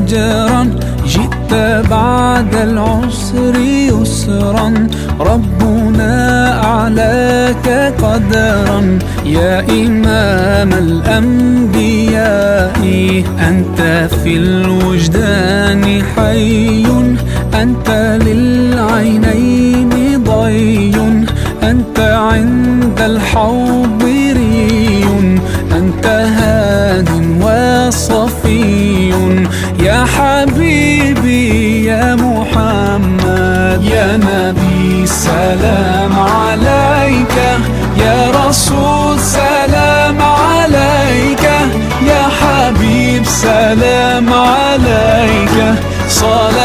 أجرا، جئت بعد العسر يسرا، ربنا أعلاك قدرا. يا إمام الأنبياء أنت في الوجدان حي، أنت للعينين ضي، أنت عند الحوض ري، أنت هاد وصفي. يا حبيبي يا محمد، يا نبي سلام عليك، يا رسول سلام عليك، يا حبيب سلام عليك، صلاة